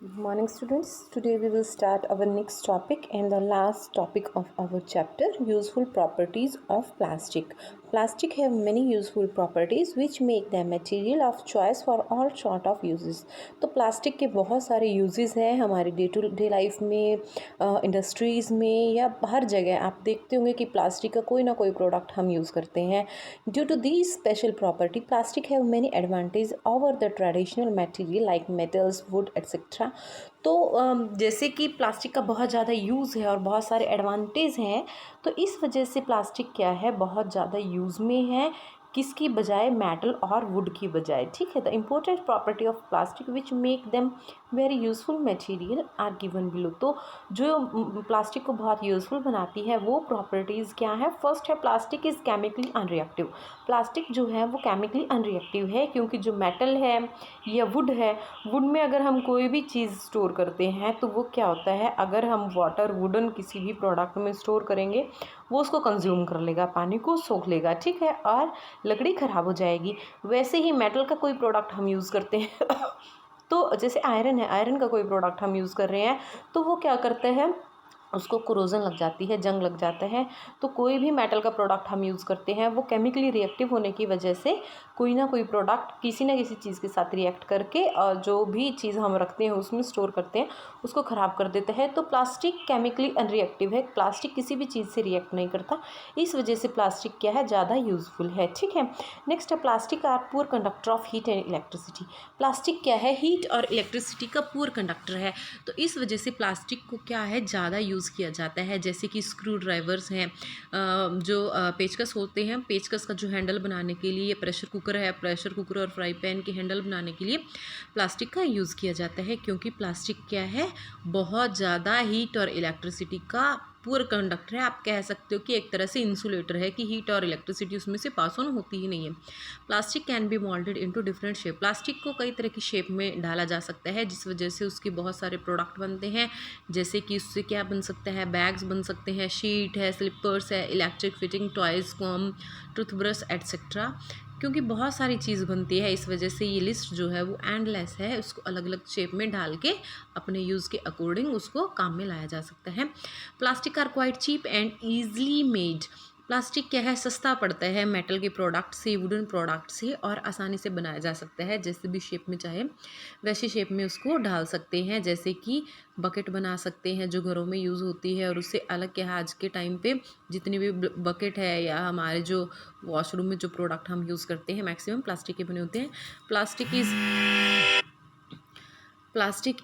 Good morning, students. Today we will start our next topic and the last topic of our chapter, useful properties of plastic. Plastic have many useful properties which make them material of choice for all sort of uses. तो plastic के बहुत सारे uses हैं हमारी day to day life में, industries में या हर जगह आप देखते होंगे कि प्लास्टिक का कोई ना कोई प्रोडक्ट हम यूज़ करते हैं. Due to these special property plastic have many advantage over the traditional material like metals wood etcetera. तो जैसे कि प्लास्टिक का बहुत ज़्यादा यूज़ है और बहुत सारे एडवांटेज हैं, तो इस वजह से प्लास्टिक क्या है, बहुत ज़्यादा यूज़ में है. किसकी बजाय, मेटल और वुड की बजाय. ठीक है. The important property of plastic which make them very useful material are given below. तो जो प्लास्टिक को बहुत यूज़फुल बनाती है वो प्रॉपर्टीज़ क्या है. फर्स्ट है, plastic is chemically unreactive. Plastic जो है वो केमिकली अनरिएक्टिव है, क्योंकि जो मेटल है या वुड है, वुड में अगर हम कोई भी चीज़ स्टोर करते हैं तो वो क्या होता है, अगर हम वाटर वुडन किसी भी प्रोडक्ट में स्टोर करेंगे वो उसको कंज्यूम कर लेगा, पानी को सोख लेगा. ठीक है. और लकड़ी ख़राब हो जाएगी. वैसे ही मेटल का कोई प्रोडक्ट हम यूज़ करते हैं तो जैसे आयरन है, आयरन का कोई प्रोडक्ट हम यूज़ कर रहे हैं तो वो क्या करते हैं, उसको कोरोजन लग जाती है, जंग लग जाता है. तो कोई भी मेटल का प्रोडक्ट हम यूज़ करते हैं वो केमिकली रिएक्टिव होने की वजह से कोई ना कोई प्रोडक्ट किसी ना किसी चीज़ के साथ रिएक्ट करके और जो भी चीज़ हम रखते हैं उसमें स्टोर करते हैं उसको ख़राब कर देता है. तो प्लास्टिक केमिकली अनरिएक्टिव है. प्लास्टिक किसी भी चीज़ से रिएक्ट नहीं करता. इस वजह से प्लास्टिक क्या है, ज़्यादा यूज़फुल है. ठीक है. नेक्स्ट है, plastic are poor conductor of heat and electricity. Plastic क्या है, हीट और इलेक्ट्रिसिटी का पुअर कंडक्टर है. तो इस वजह से प्लास्टिक को क्या है, ज़्यादा यूज़ किया जाता है. जैसे कि स्क्रू ड्राइवर्स हैं, जो पेचकस होते हैं, पेचकस का जो हैंडल बनाने के लिए, प्रेशर कुकर है, प्रेशर कुकर और फ्राई पैन के हैंडल बनाने के लिए प्लास्टिक का यूज़ किया जाता है, क्योंकि प्लास्टिक क्या है, बहुत ज़्यादा हीट और इलेक्ट्रिसिटी का पुअर कंडक्टर है. आप कह सकते हो कि एक तरह से इंसुलेटर है कि हीट और इलेक्ट्रिसिटी उसमें से पास ऑन होती ही नहीं है. Plastic can be moulded into different shape. Plastic को कई तरह की शेप में डाला जा सकता है, जिस वजह से उसके बहुत सारे प्रोडक्ट बनते हैं. जैसे कि उससे क्या बन सकता है, बैग्स बन सकते हैं, शीट है, स्लिपर्स है, electric fitting toys, com, toothbrush etcetera. क्योंकि बहुत सारी चीज़ बनती है, इस वजह से ये लिस्ट जो है वो एंडलेस है. उसको अलग अलग शेप में डाल के अपने यूज़ के अकॉर्डिंग उसको काम में लाया जा सकता है. Plastic are quite cheap and easily made. Plastic क्या है, सस्ता पड़ता है मेटल के प्रोडक्ट से, वुडन प्रोडक्ट से, और आसानी से बनाया जा सकता है. जैसे भी शेप में चाहे वैसी शेप में उसको डाल सकते हैं. जैसे कि बकेट बना सकते हैं जो घरों में यूज़ होती है, और उससे अलग क्या है, आज के टाइम पे जितनी भी बकेट है या हमारे जो वॉशरूम में जो प्रोडक्ट हम यूज़ करते हैं मैक्सिमम प्लास्टिक के बने होते हैं. Plastic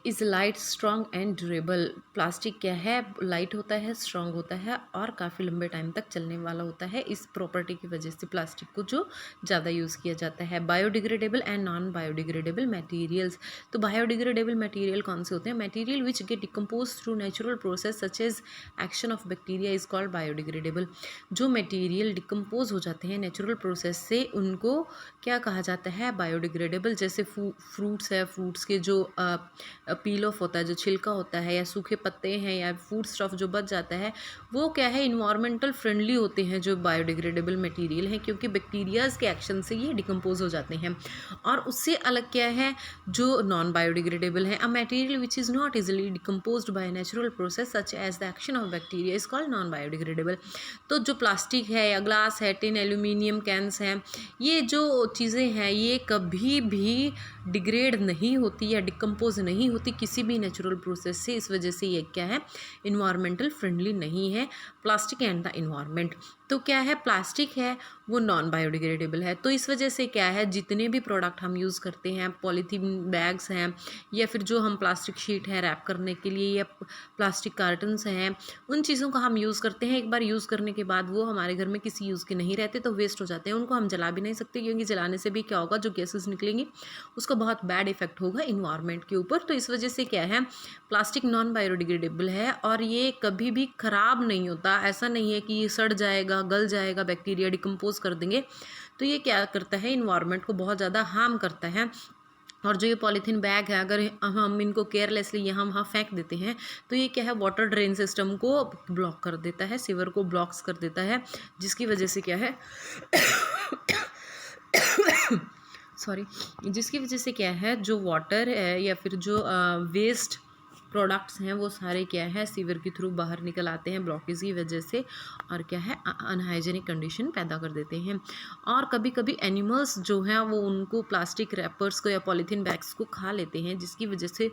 is light, strong and durable. Plastic क्या है, लाइट होता है, स्ट्रॉन्ग होता है और काफ़ी लंबे टाइम तक चलने वाला होता है. इस प्रॉपर्टी की वजह से प्लास्टिक को जो ज़्यादा यूज़ किया जाता है. Biodegradable and non biodegradable materials. तो बायोडिग्रेडेबल मटेरियल कौन से होते हैं, material which get decompose through natural process such as action of bacteria is called biodegradable. जो मटेरियल डिकम्पोज हो जाते हैं नेचुरल प्रोसेस से, उनको क्या कहा जाता है, बायोडिग्रेडेबल. जैसे फ्रूट्स है, फ्रूट्स के जो पील ऑफ होता है, जो छिलका होता है, या सूखे पत्ते हैं, या फूड स्टफ जो बच जाता है, वो क्या है, इन्वायरमेंटल फ्रेंडली होते हैं जो बायोडिग्रेडेबल मटेरियल हैं, क्योंकि बैक्टीरियाज के एक्शन से ये डिकम्पोज हो जाते हैं. और उससे अलग क्या है, जो नॉन बायोडिग्रेडेबल है, a material which is not easily decomposed by natural process such as the action of bacteria is called non biodegradable. तो जो प्लास्टिक है या ग्लास है, टिन, एल्यूमिनियम कैंस हैं, ये जो चीज़ें हैं ये कभी भी डिग्रेड नहीं होती या डिकम्पोज नहीं होती किसी भी नेचुरल प्रोसेस से. इस वजह से ये क्या है, इन्वायरमेंटल फ्रेंडली नहीं है. Plastic and the environment. तो क्या है, प्लास्टिक है वो नॉन बायोडिग्रेडेबल है. तो इस वजह से क्या है, जितने भी प्रोडक्ट हम यूज़ करते हैं, पॉलीथीन बैग्स हैं, या फिर जो हम प्लास्टिक शीट है रैप करने के लिए, या प्लास्टिक कार्टन्स हैं, उन चीज़ों का हम यूज़ करते हैं. एक बार यूज़ करने के बाद वो हमारे घर में किसी यूज़ के नहीं रहते, तो वेस्ट हो जाते हैं. उनको हम जला भी नहीं सकते, क्योंकि जलाने से भी क्या होगा, जो गैसेस निकलेंगी उसका बहुत बैड इफेक्ट होगा इन्वायरमेंट के ऊपर. तो इस वजह से क्या है, प्लास्टिक नॉन बायोडिग्रेडेबल है और ये कभी भी ख़राब नहीं होता. ऐसा नहीं है कि ये सड़ जाएगा, गल जाएगा, बैक्टीरिया डिकम्पोज कर देंगे. तो ये क्या करता है, इन्वायरमेंट को बहुत ज़्यादा हार्म करता है. और जो ये पॉलीथीन बैग है, अगर हम इनको केयरलेसली यहाँ वहाँ फेंक देते हैं, तो ये क्या है, वाटर ड्रेन सिस्टम को ब्लॉक कर देता है, सीवर को ब्लॉक्स कर देता है, जिसकी वजह से क्या है सॉरी, जिसकी वजह से क्या है, जो वाटर है या फिर जो वेस्ट प्रोडक्ट्स हैं वो सारे क्या है सीवर के थ्रू बाहर निकल आते हैं ब्लॉकेज की वजह से, और क्या है अनहाइजेनिक कंडीशन पैदा कर देते हैं। और कभी कभी एनिमल्स जो हैं वो उनको प्लास्टिक रैपर्स को या पॉलीथीन बैग्स को खा लेते हैं, जिसकी वजह से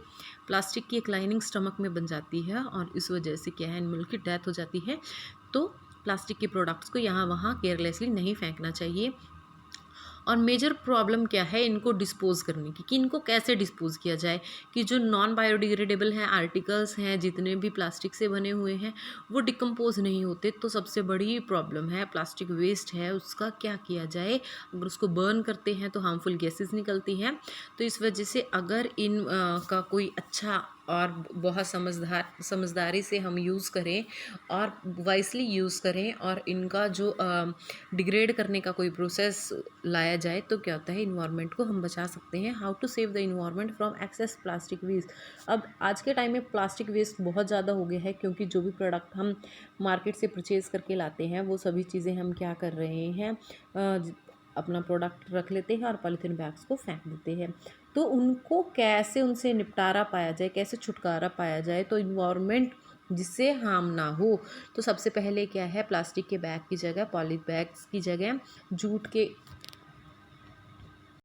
प्लास्टिक की एक लाइनिंग स्टमक में बन जाती है और इस वजह से क्या है एनिमल की डेथ हो जाती है। तो प्लास्टिक के प्रोडक्ट्स को यहाँ वहाँ केयरलेसली नहीं फेंकना चाहिए। और मेजर प्रॉब्लम क्या है इनको डिस्पोज़ करने की, कि इनको कैसे डिस्पोज़ किया जाए, कि जो नॉन बायोडिग्रेडेबल हैं आर्टिकल्स हैं जितने भी प्लास्टिक से बने हुए हैं वो डिकम्पोज नहीं होते। तो सबसे बड़ी प्रॉब्लम है प्लास्टिक वेस्ट है उसका क्या किया जाए। अगर उसको बर्न करते हैं तो हार्मफुल गैसेस निकलती हैं। तो इस वजह से अगर इन का कोई अच्छा और बहुत समझदारी से हम यूज़ करें और वाइसली यूज़ करें और इनका जो डिग्रेड करने का कोई प्रोसेस लाया जाए तो क्या होता है इन्वायरमेंट को हम बचा सकते हैं। How to save the environment from excess plastic waste. अब आज के टाइम में प्लास्टिक वेस्ट बहुत ज़्यादा हो गया है, क्योंकि जो भी प्रोडक्ट हम मार्केट से परचेज़ करके लाते हैं वो सभी चीज़ें हम क्या कर रहे हैं, अपना प्रोडक्ट रख लेते हैं और पॉलीथीन बैग्स को फेंक देते हैं। तो उनको कैसे उनसे निपटारा पाया जाए, कैसे छुटकारा पाया जाए तो इन्वायरमेंट जिससे हार्म ना हो। तो सबसे पहले क्या है प्लास्टिक के बैग की जगह, पॉली बैग्स की जगह जूट के